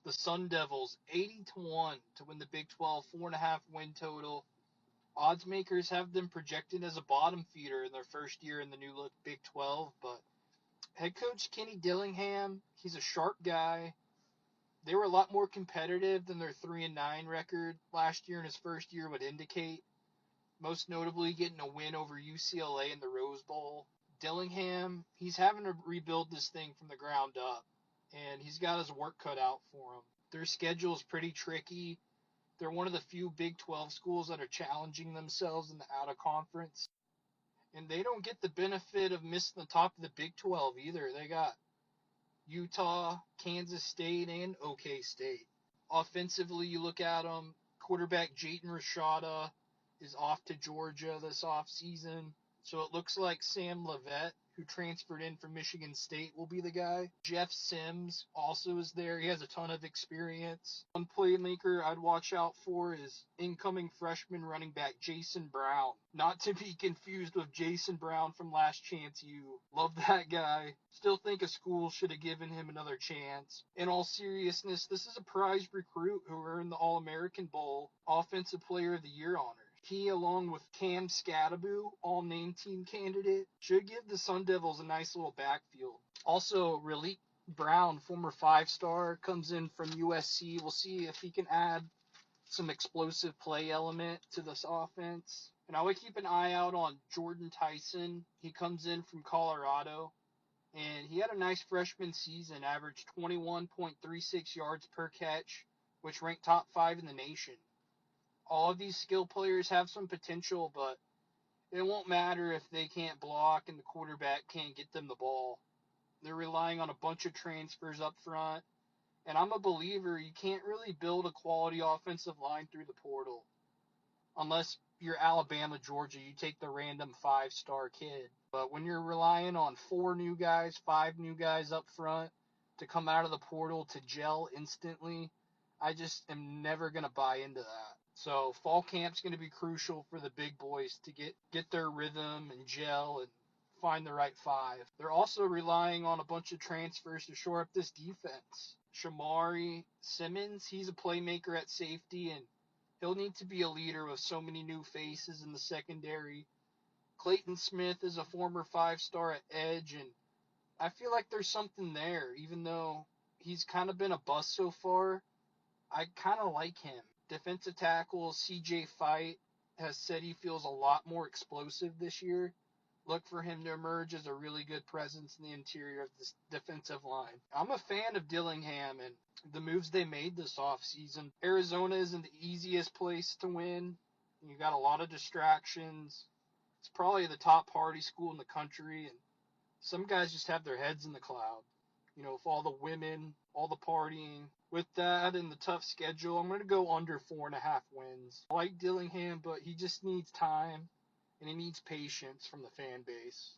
The Sun Devils 80-1 to win the Big 12, 4.5 win total. Odds makers have them projected as a bottom feeder in their first year in the new look Big 12, but head coach Kenny Dillingham, he's a sharp guy. They were a lot more competitive than their 3-9 record last year in his first year would indicate. Most notably getting a win over UCLA in the Rose Bowl. Dillingham, he's having to rebuild this thing from the ground up, and he's got his work cut out for him. Their schedule is pretty tricky. They're one of the few Big 12 schools that are challenging themselves in the out-of-conference, and they don't get the benefit of missing the top of the Big 12 either. They got Utah, Kansas State, and OK State. Offensively, you look at them, quarterback Jayden Rashada is off to Georgia this offseason. So it looks like Sam Leavitt, who transferred in from Michigan State, will be the guy. Jeff Sims also is there. He has a ton of experience. One playmaker I'd watch out for is incoming freshman running back Jason Brown. Not to be confused with Jason Brown from Last Chance U. Love that guy. Still think a school should have given him another chance. In all seriousness, this is a prized recruit who earned the All-American Bowl Offensive Player of the Year honor. He, along with Cam Skattebo, all-name team candidate, should give the Sun Devils a nice little backfield. Also, Raleek Brown, former five-star, comes in from USC. We'll see if he can add some explosive play element to this offense. And I would keep an eye out on Jordan Tyson. He comes in from Colorado, and he had a nice freshman season, averaged 21.36 yards per catch, which ranked top 5 in the nation. All of these skill players have some potential, but it won't matter if they can't block and the quarterback can't get them the ball. They're relying on a bunch of transfers up front, and I'm a believer you can't really build a quality offensive line through the portal. Unless you're Alabama, Georgia, you take the random 5-star kid. But when you're relying on 4 new guys, 5 new guys up front to come out of the portal to gel instantly, I just am never going to buy into that. So fall camp's going to be crucial for the big boys to get their rhythm and gel and find the right 5. They're also relying on a bunch of transfers to shore up this defense. Shamari Simmons, he's a playmaker at safety, and he'll need to be a leader with so many new faces in the secondary. Clayton Smith is a former 5-star at edge, and I feel like there's something there, even though he's kind of been a bust so far. I kind of like him. Defensive tackle CJ Fight has said he feels a lot more explosive this year. Look for him to emerge as a really good presence in the interior of this defensive line. I'm a fan of Dillingham and the moves they made this offseason. Arizona isn't the easiest place to win. You got a lot of distractions. It's probably the top party school in the country, and some guys just have their heads in the cloud. With all the women, all the partying. With that and the tough schedule, I'm going to go under 4.5 wins. I like Dillingham, but he just needs time, and he needs patience from the fan base.